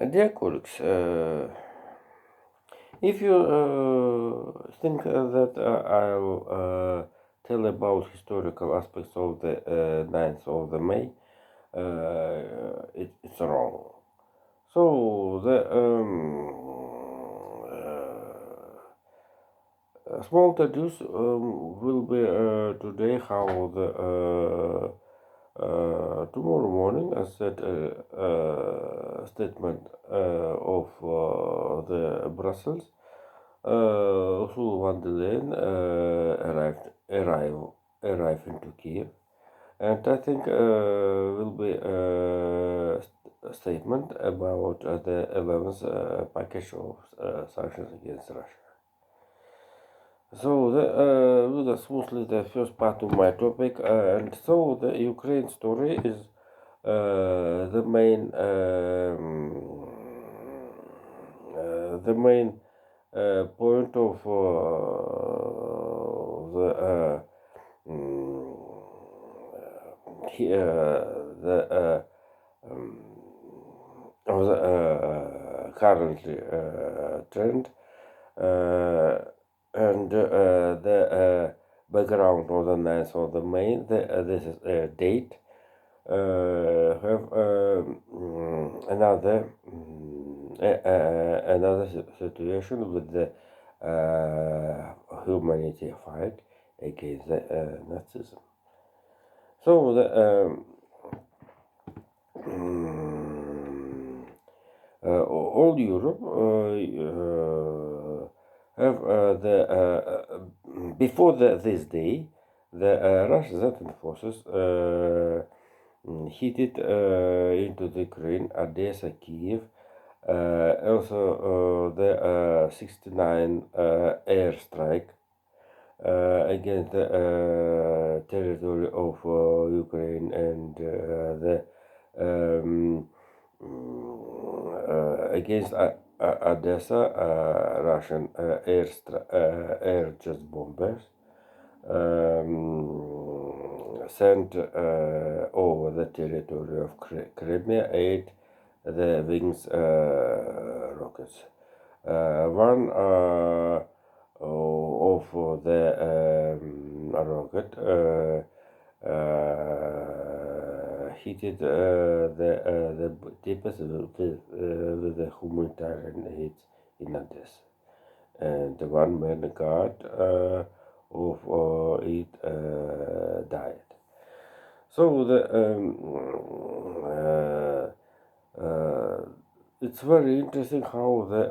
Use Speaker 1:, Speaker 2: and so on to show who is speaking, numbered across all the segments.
Speaker 1: Dear colleagues, if you think that I'll tell about historical aspects of the 9th of the May, it's wrong. So the small to-dos will be today how the tomorrow morning I said a statement of the Brussels Ursula von der Leyen arrive into Kiev, and I think will be a statement about the 11th package of sanctions against Russia. So that's mostly the first part of my topic, and so the Ukraine story is the main point of the of the current trend and the background of the 9th of the May. This is a date. Have another situation with the humanity fight against the Nazism. So the all Europe have before this day the Russian Zeta forces heated into the Ukraine, Odessa, Kiev, also the 69 airstrike against the territory of Ukraine and the against Odessa, Russian air just bombers sent over the territory of Crimea 8 the Wings rockets. One of the rocket hit the deepest with the humanitarian aid in Odessa, and one man guard of it died. So it's very interesting how the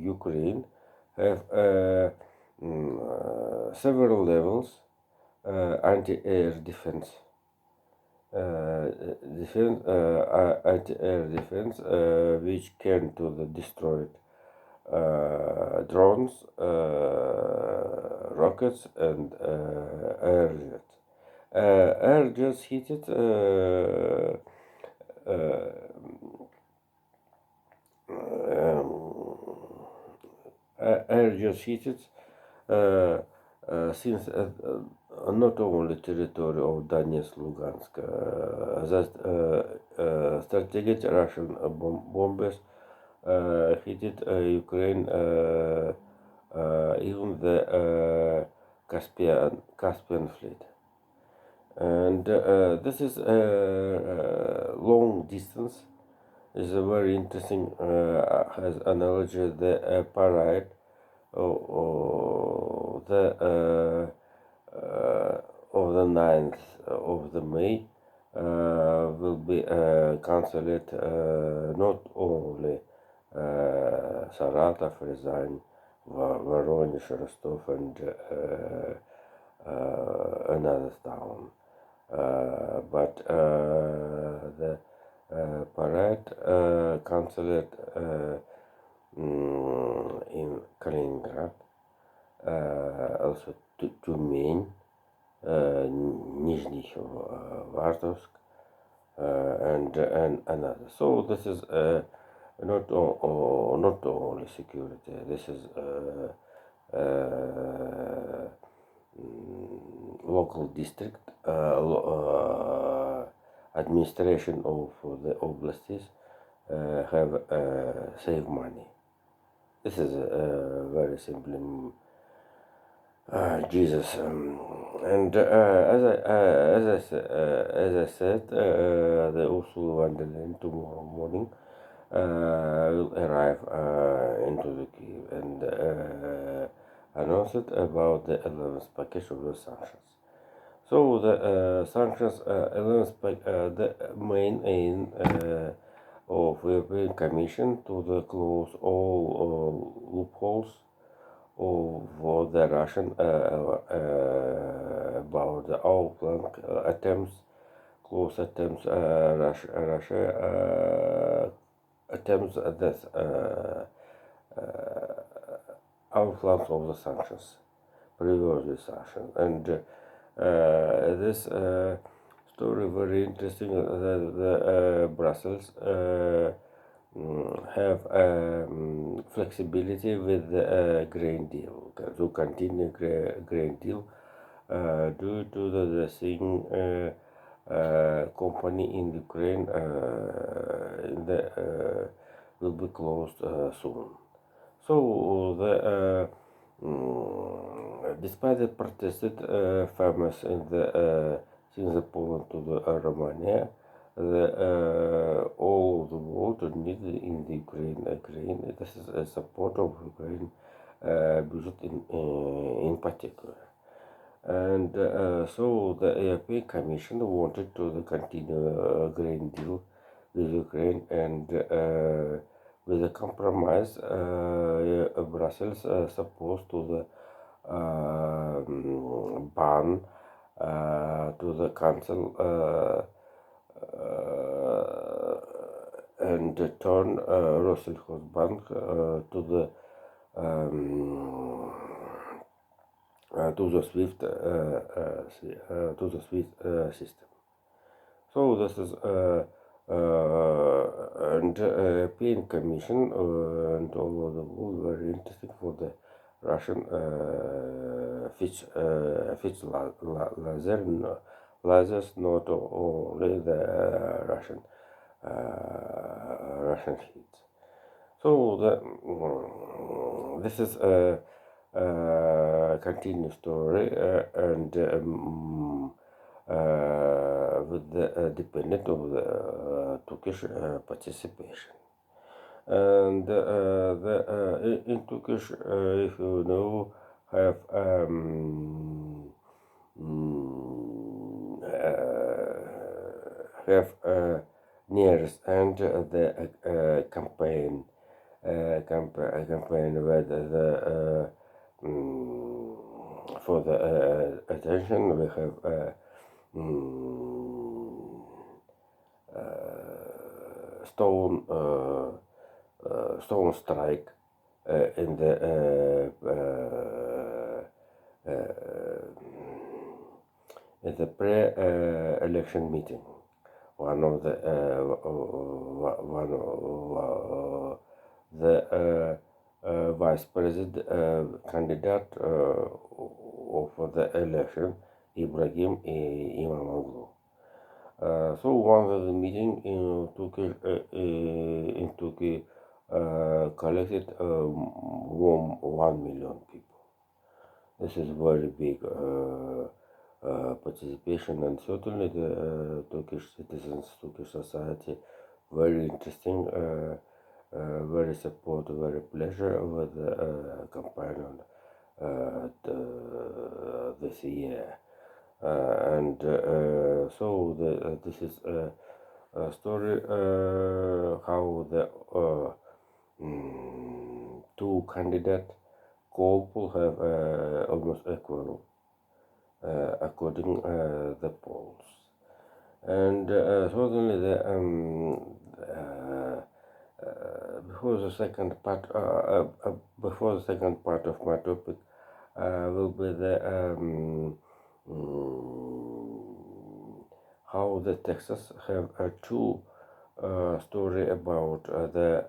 Speaker 1: Ukraine have several levels anti-air defense. Anti-air defense which can to the destroy drones, rockets, and air jets. Air jets hit it. Air jets hit it since not only territory of Donetsk, Lugansk, that strategic Russian bombers hit it Ukraine, even the Caspian fleet, and this is a long distance. Is a very interesting has analogy the parade of the 9th of the May will be cancelled not only Saratov, Ryazan, Voronezh, Rostov, and another town, but the parade cancelled in Kaliningrad, also to Main, Nizhny Novgorod, and another. So this is not only security. This is local district administration of the oblasts have save money. This is very simply Jesus. And as I said, the Ursula von der Leyen tomorrow morning will arrive into the Kiev and announced about the 11th package of the sanctions. So the sanctions 11th the main aim of the European Commission to the close all loopholes for the Russian about the outflank attempts, close attempts, Russia attempts at this outflanks of the sanctions, previous sanctions, and this story very interesting. The Brussels have flexibility with the grain deal to continue grain deal due to the thing company in Ukraine will be closed soon. So despite the protested farmers in the since the Poland to the Romania, all of the world needed in the Ukraine. This is a support of Ukraine budget in particular. And so the European Commission wanted to continue a grain deal with Ukraine, and with a compromise, Brussels supposed to the ban to the council and turn Rosselschossbank to the SWIFT system. So this is and European Commission and all of the world very interesting for the Russian Fitch lasers, not only the Russian hits. So this is a continuous story and with the dependent of the Turkish participation. And in Turkish, if you know, have nearest end the campaign with the for the attention we have stone strike in the pre-election meeting. One of the vice president candidate of the election, Ibrahim Imamoglu. So one of the meeting in Turkey collected 1 million people. This is very big participation, and certainly the Turkish citizens, Turkish society, very interesting, very support, very pleasure with the campaign on this year. And so this is a story how the two candidates couple have almost equal according the polls, and certainly the before the second part of my topic will be the how the Texas have a true story about the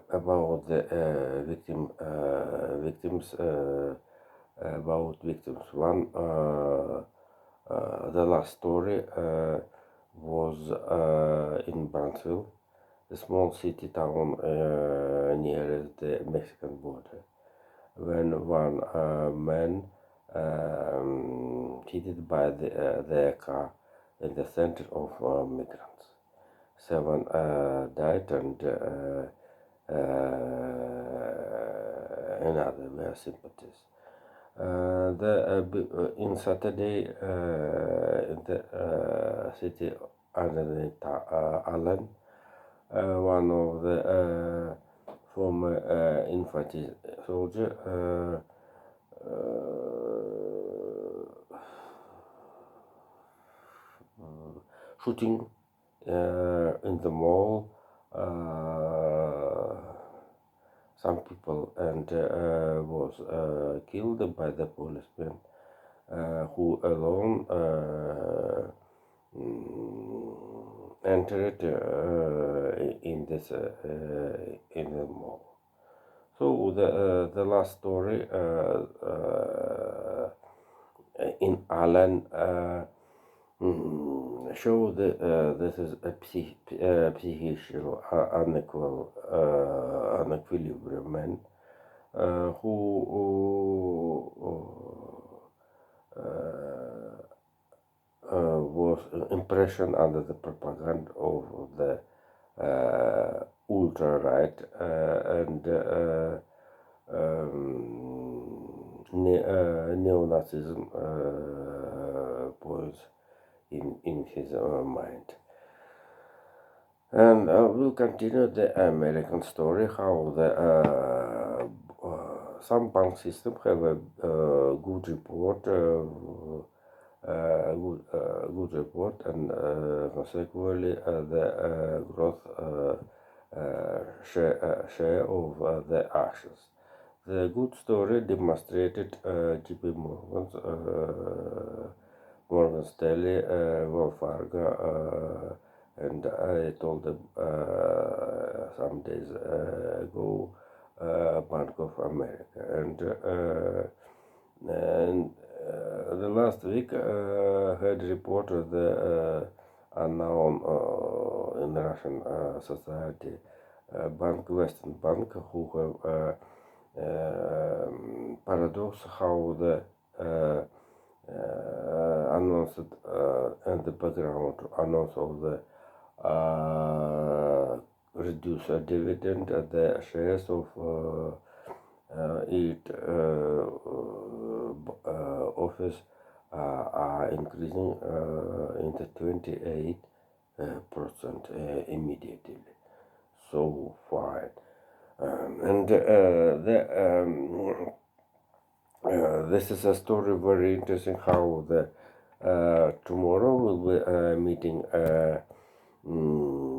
Speaker 1: about the victims. About victims. One the last story was in Brownsville, a small city town near the Mexican border, when one man hit by their car in the center of migrants. Seven died and another were sympathies. In Saturday, in the city underneath Allen, one of the former infantry soldier shooting in the mall some people and was killed by the policeman who alone entered in this in the mall. So the last story in Allen show that this is a psychical unequilibrium man who was impression under the propaganda of the ultra right and neo-Nazism points in his mind. And we'll continue the American story, how the some bank systems have a good report, good report, and consequently the growth share of the actions. The good story demonstrated JP Morgan Stanley, Wells Fargo, and I told them some days ago, Bank of America, and the last week had reported the unknown in Russian society bank, Western Bank, who have paradox how the announced and the background announce of the reduce dividend at the shares of it office are increasing into 28% immediately. So fine. This is a story very interesting how the tomorrow we'll be meeting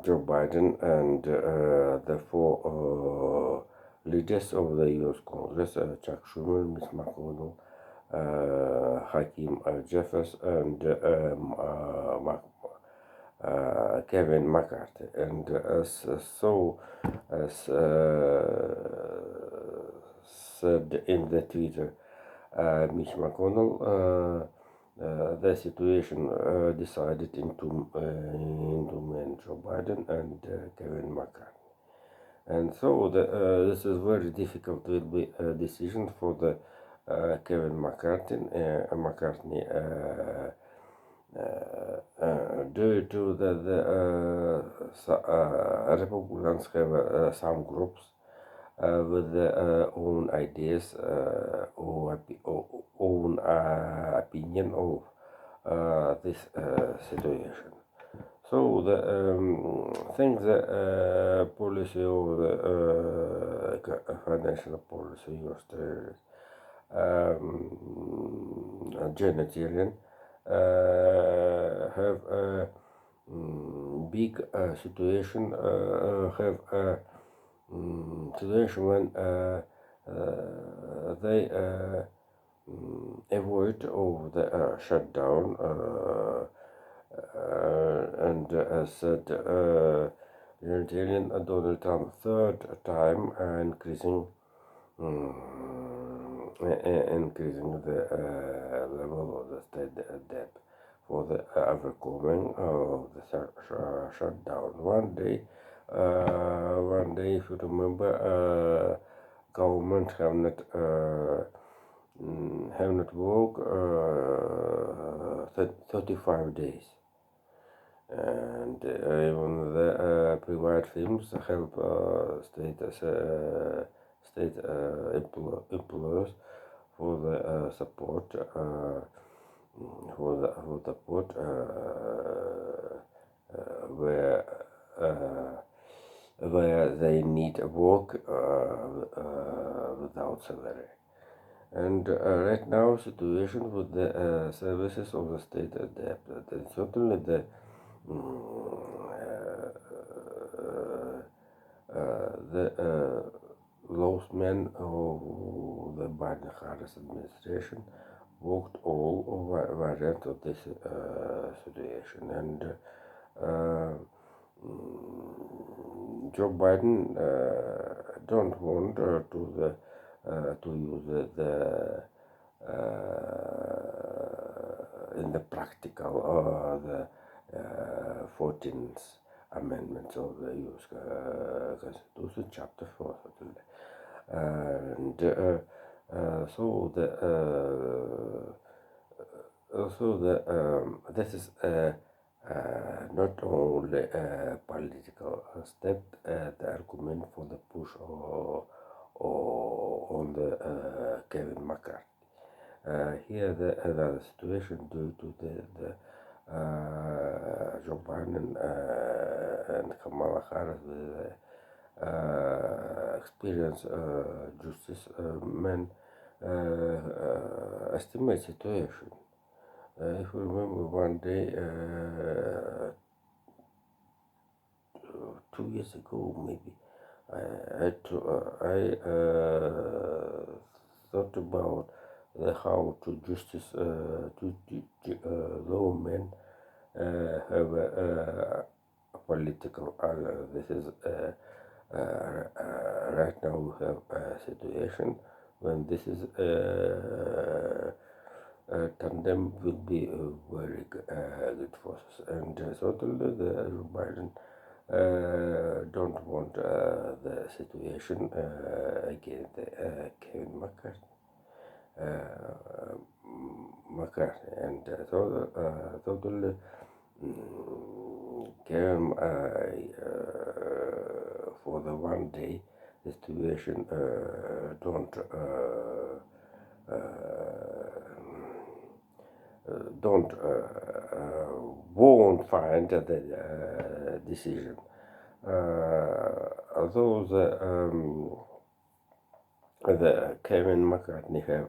Speaker 1: Joe Biden and the four leaders of the U.S. Congress, Chuck Schumer, Mitch McConnell, Hakeem Jeffers, and Kevin McCarthy. And as said in the Twitter, Mitch McConnell, the situation decided into men Joe Biden and Kevin McCarthy. And so this is very difficult will be a decision for the Kevin McCarthy due to the Republicans have some groups with their own ideas or own opinion of this situation. So the things the policy of the financial policy of Janet Yellen have a big situation, have a situation when they avoid of the shutdown and said Janet Yellen, Donald Trump third time increasing the level of the state debt for the overcoming of the shutdown. One day, if you remember, government have not worked 35 days, and even the private firms help state employers for the support for support where they need work without salary. And right now, situation with the services of the state adapted, and certainly the those men of the Biden-Harris administration worked all variant of this situation, and Joe Biden don't want to use in the practical the 14th Amendment of the U.S. Constitution, Chapter 4, and so this is not only a political step, the argument for the push on the Kevin McCarthy. Here the situation due to the Joe Biden and Kamala Harris experience justice men estimate situation. If you remember one day, 2 years ago maybe, I thought about how to justice low men have a political. This is right now we have a situation when this is tandem will be very good forces, and certainly the Joe Biden don't want the situation against Kevin McCarthy, and totally Kevin for the one day the situation won't find the decision. Although the Kevin McCartney have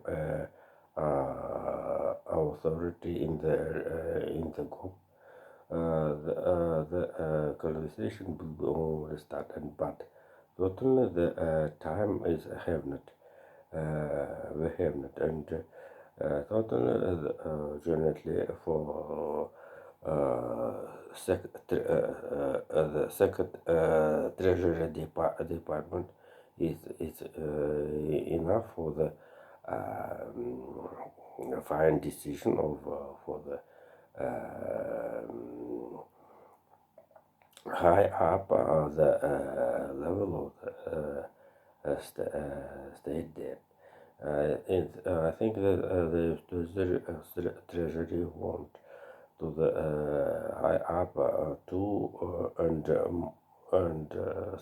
Speaker 1: authority in the group, the conversation will be only started, but certainly the time is have not. We have not, and certainly generally for the second Treasury Department is enough for the fine decision of for the high up the level of the state debt. I think that the Treasury want to the high up and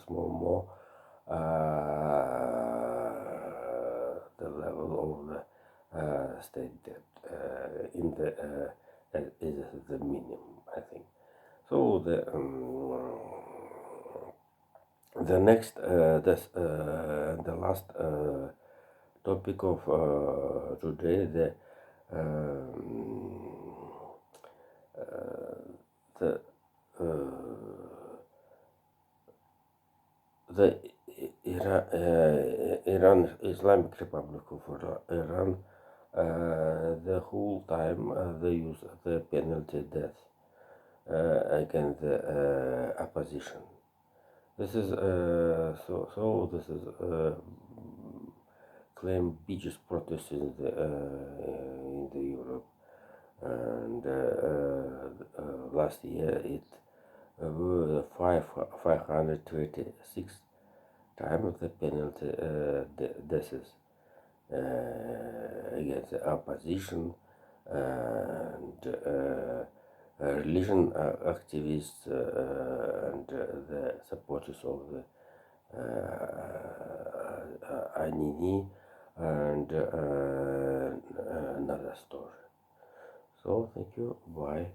Speaker 1: small more the level of the state debt in the is the minimum, I think. So the next the last topic of today, the Iran Islamic Republic of Iran the whole time they use the penalty death against the opposition. This is this is claim biggest protest in the Europe, and last year it were 526 times the penalty deaths against the opposition and religion activists and the supporters of the Anini and another story. So thank you. Bye.